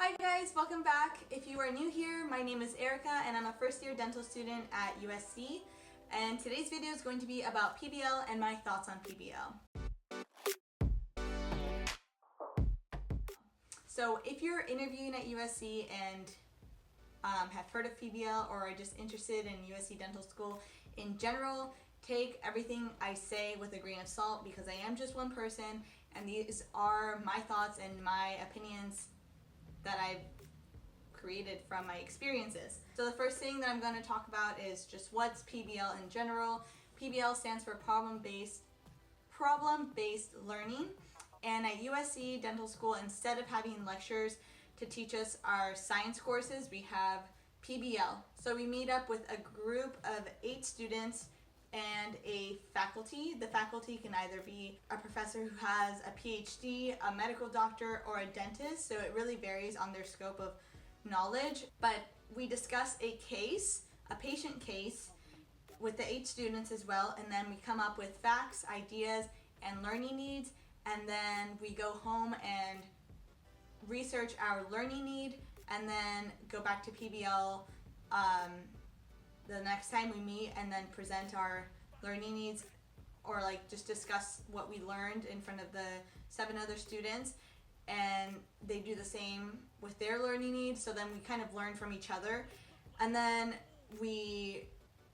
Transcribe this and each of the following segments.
Hi guys, welcome back. If you are new here, my name is Erica and I'm a first year dental student at USC. And today's video is going to be about PBL and my thoughts on PBL. So if you're interviewing at USC and have heard of PBL or are just interested in USC dental school in general, take everything I say with a grain of salt because I am just one person and these are my thoughts and my opinions that I've created from my experiences. So the first thing that I'm going to talk about is just what's PBL in general. PBL stands for problem-based learning. And at USC Dental School, instead of having lectures to teach us our science courses, we have PBL. So we meet up with a group of 8 students and a faculty. The faculty can either be a professor who has a PhD, a medical doctor, or a dentist, so it really varies on their scope of knowledge. But we discuss a case, a patient case, with the 8 students as well, and then we come up with facts, ideas, and learning needs, and then we go home and research our learning need, and then go back to PBL the next time we meet and then present our learning needs or like just discuss what we learned in front of the 7 other students, and they do the same with their learning needs. So then we kind of learn from each other, and then we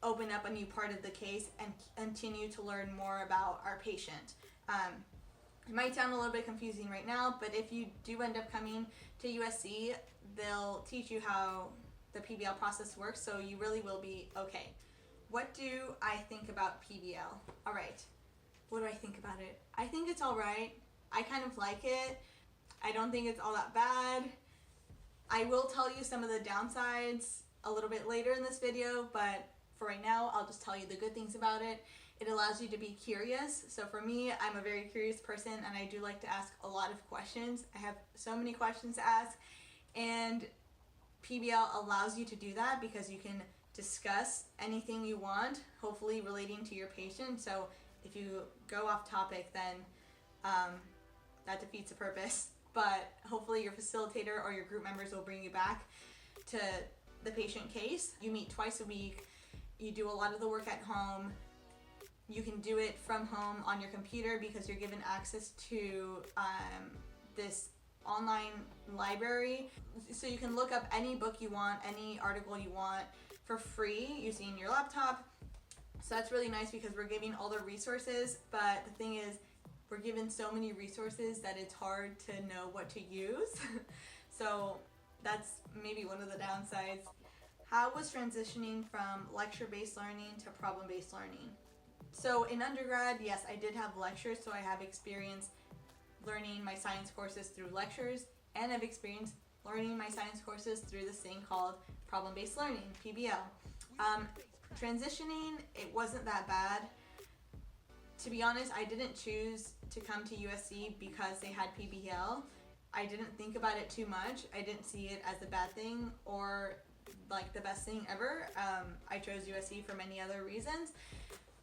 open up a new part of the case and continue to learn more about our patient. It might sound a little bit confusing right now, but if you do end up coming to USC, they'll teach you how the PBL process works, so you really will be okay. What do I think about PBL? All right, what do I think about it? I think it's all right. I kind of like it. I don't think it's all that bad. I will tell you some of the downsides a little bit later in this video, but for right now, I'll just tell you the good things about it. It allows you to be curious. So for me, I'm a very curious person and I do like to ask a lot of questions. I have so many questions to ask, and PBL allows you to do that because you can discuss anything you want, hopefully relating to your patient. So if you go off topic, then that defeats the purpose. But hopefully your facilitator or your group members will bring you back to the patient case. You meet twice a week. You do a lot of the work at home. You can do it from home on your computer because you're given access to this online library, so you can look up any book you want, any article you want for free using your laptop. So that's really nice because we're giving all the resources, but the thing is we're given so many resources that it's hard to know what to use. So that's maybe one of the downsides. How was transitioning from lecture-based learning to problem-based learning? So in undergrad, yes, I did have lectures, so I have experience learning my science courses through lectures, and I've experienced learning my science courses through this thing called problem-based learning, PBL. Transitioning, it wasn't that bad. To be honest, I didn't choose to come to USC because they had PBL. I didn't think about it too much. I didn't see it as a bad thing or like the best thing ever. I chose USC for many other reasons,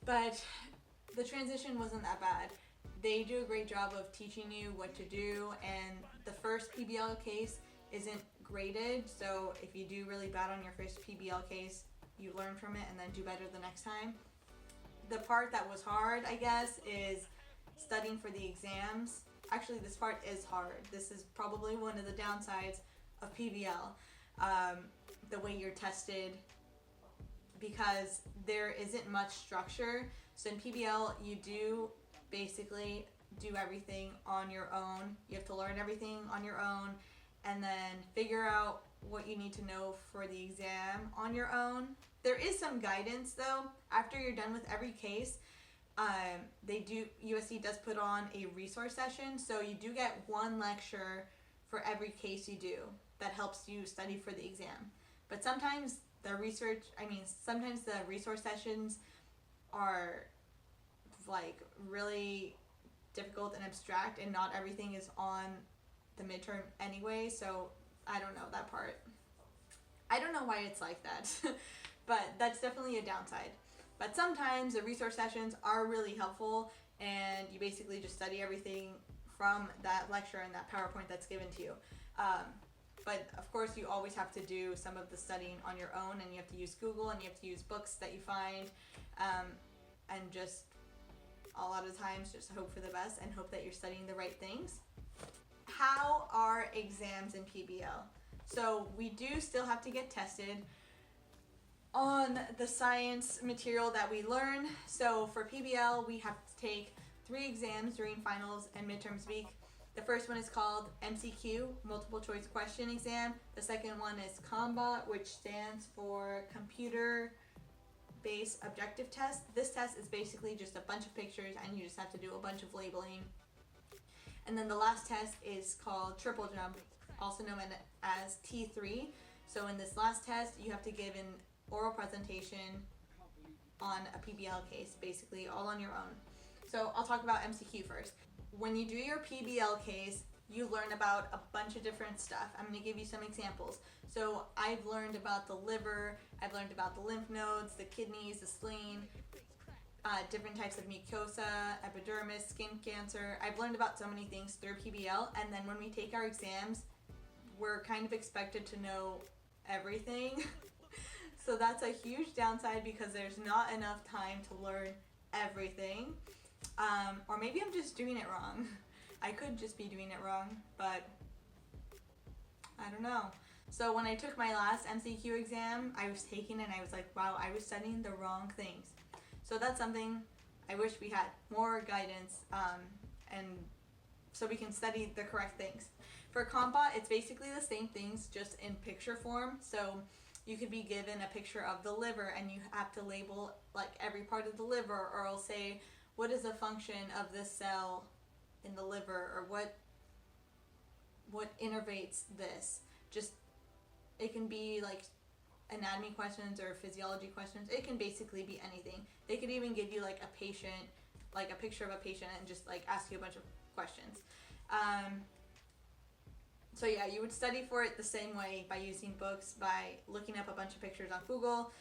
but the transition wasn't that bad. They do a great job of teaching you what to do, and the first PBL case isn't graded, so if you do really bad on your first PBL case, you learn from it and then do better the next time. The part that was hard, I guess, is studying for the exams. Actually, this part is hard. This is probably one of the downsides of PBL, the way you're tested, because there isn't much structure. So in PBL, you do basically do everything on your own. You have to learn everything on your own and then figure out what you need to know for the exam on your own. There is some guidance though. After you're done with every case, USC does put on a resource session, so you do get one lecture for every case you do that helps you study for the exam. But sometimes the resource sessions are like really difficult and abstract, and not everything is on the midterm anyway, so I don't know that part. I don't know why it's like that, but that's definitely a downside. But sometimes the resource sessions are really helpful and you basically just study everything from that lecture and that PowerPoint that's given to you. but of course you always have to do some of the studying on your own, and you have to use Google, and you have to use books that you find, and just a lot of times just hope for the best and hope that you're studying the right things. How are exams in PBL? So we do still have to get tested on the science material that we learn. So for PBL, we have to take 3 exams during finals and midterms week. The first one is called MCQ, multiple choice question exam. The second one is COMBA, which stands for computer based objective test. This test is basically just a bunch of pictures and you just have to do a bunch of labeling. And then the last test is called triple jump, also known as T3. So in this last test, you have to give an oral presentation on a PBL case, basically all on your own. So I'll talk about MCQ first. When you do your PBL case, you learn about a bunch of different stuff. I'm going to give you some examples. So I've learned about the liver, I've learned about the lymph nodes, the kidneys, the spleen, different types of mucosa, epidermis, skin cancer. I've learned about so many things through PBL, and then when we take our exams, we're kind of expected to know everything. So that's a huge downside because there's not enough time to learn everything. Or maybe I'm just doing it wrong. I could just be doing it wrong, but I don't know. So when I took my last MCQ exam, I was taking it and I was like, wow, I was studying the wrong things. So that's something I wish we had more guidance, and so we can study the correct things. For COMPA, it's basically the same things, just in picture form. So you could be given a picture of the liver and you have to label like every part of the liver, or it'll say, what is the function of this cell in the liver, or what innervates this. Just, it can be like anatomy questions or physiology questions. It can basically be anything. They could even give you like a patient, like a picture of a patient, and just like ask you a bunch of questions. So yeah, you would study for it the same way, by using books, by looking up a bunch of pictures on Google.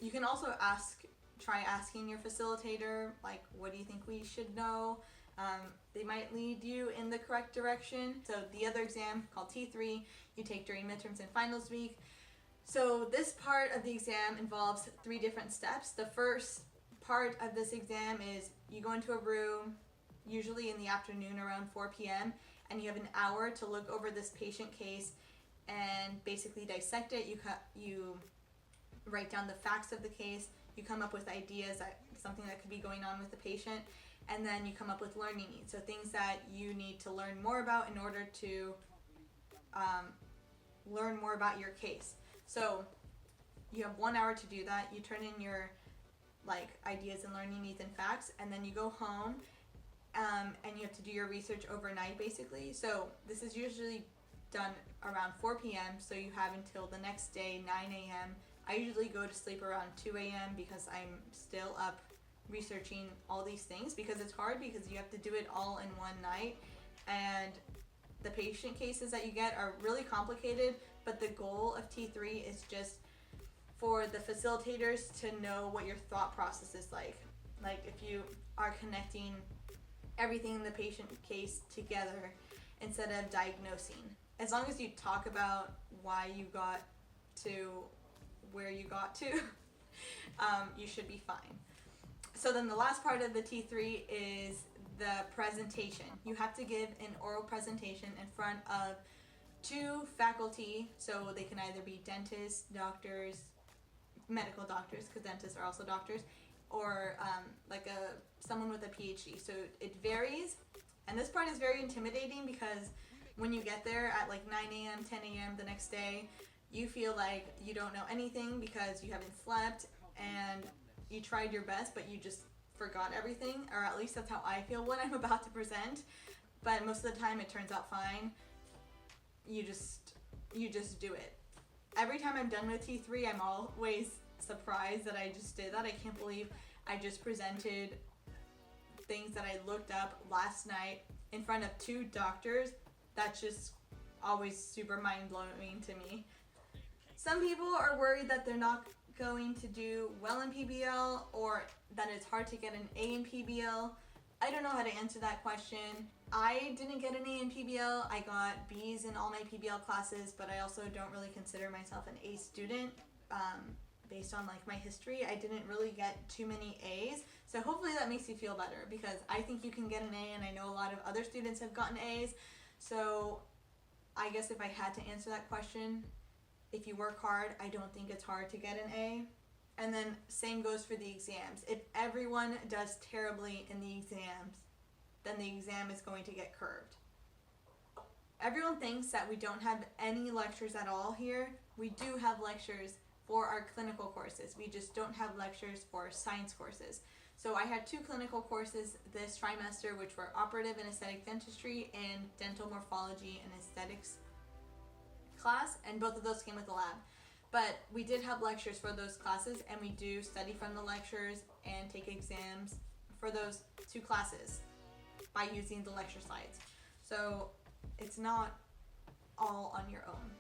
You can also try asking your facilitator, like, what do you think we should know? They might lead you in the correct direction. So the other exam, called T3, you take during midterms and finals week. So this part of the exam involves 3 different steps. The first part of this exam is you go into a room, usually in the afternoon around 4 p.m., and you have an hour to look over this patient case and basically dissect it. You write down the facts of the case, you come up with ideas, something that could be going on with the patient, and then you come up with learning needs, so things that you need to learn more about in order to learn more about your case. So you have 1 hour to do that. You turn in your like ideas and learning needs and facts, and then you go home, and you have to do your research overnight basically. So this is usually done around 4 p.m. so you have until the next day, 9 a.m. I usually go to sleep around 2 a.m. because I'm still up researching all these things, because it's hard because you have to do it all in one night, and the patient cases that you get are really complicated, but the goal of T3 is just for the facilitators to know what your thought process is like if you are connecting everything in the patient case together instead of diagnosing. As long as you talk about why you got to where you got to, you should be fine. So then the last part of the T3 is the presentation. You have to give an oral presentation in front of 2 faculty, so they can either be dentists, doctors, medical doctors, because dentists are also doctors, or someone with a PhD. So it varies, and this part is very intimidating because when you get there at like 9 a.m., 10 a.m. the next day, you feel like you don't know anything because you haven't slept and you tried your best, but you just forgot everything, or at least that's how I feel when I'm about to present. But most of the time it turns out fine. You just do it. Every time I'm done with T3, I'm always surprised that I just did that. I can't believe I just presented things that I looked up last night in front of 2 doctors. That's just always super mind-blowing to me. Some people are worried that they're not going to do well in PBL, or that it's hard to get an A in PBL. I don't know how to answer that question. I didn't get an A in PBL. I got B's in all my PBL classes, but I also don't really consider myself an A student. Based on like my history, I didn't really get too many A's. So hopefully that makes you feel better, because I think you can get an A, and I know a lot of other students have gotten A's. So I guess if I had to answer that question, if you work hard, I don't think it's hard to get an A. And then same goes for the exams. If everyone does terribly in the exams, then the exam is going to get curved. Everyone thinks that we don't have any lectures at all here. We do have lectures for our clinical courses. We just don't have lectures for science courses. So I had 2 clinical courses this trimester, which were operative and aesthetic dentistry and dental morphology and aesthetics class, and both of those came with a lab. But we did have lectures for those classes, and we do study from the lectures and take exams for those 2 classes by using the lecture slides. So it's not all on your own,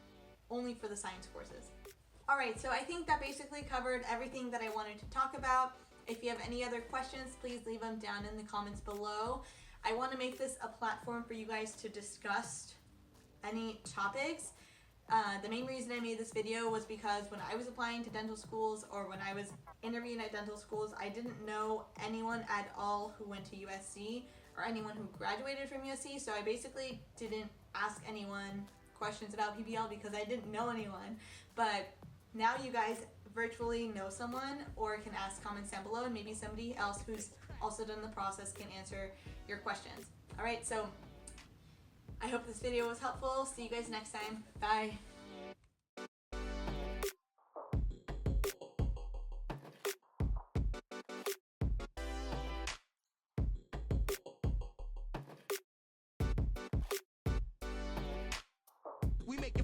only for the science courses. Alright, so I think that basically covered everything that I wanted to talk about. If you have any other questions, please leave them down in the comments below. I want to make this a platform for you guys to discuss any topics. The main reason I made this video was because when I was applying to dental schools, or when I was interviewing at dental schools, I didn't know anyone at all who went to USC or anyone who graduated from USC, so I basically didn't ask anyone questions about PBL because I didn't know anyone. But now you guys virtually know someone, or can ask comments down below, and maybe somebody else who's also done the process can answer your questions. Alright, so I hope this video was helpful. See you guys next time. Bye. We make it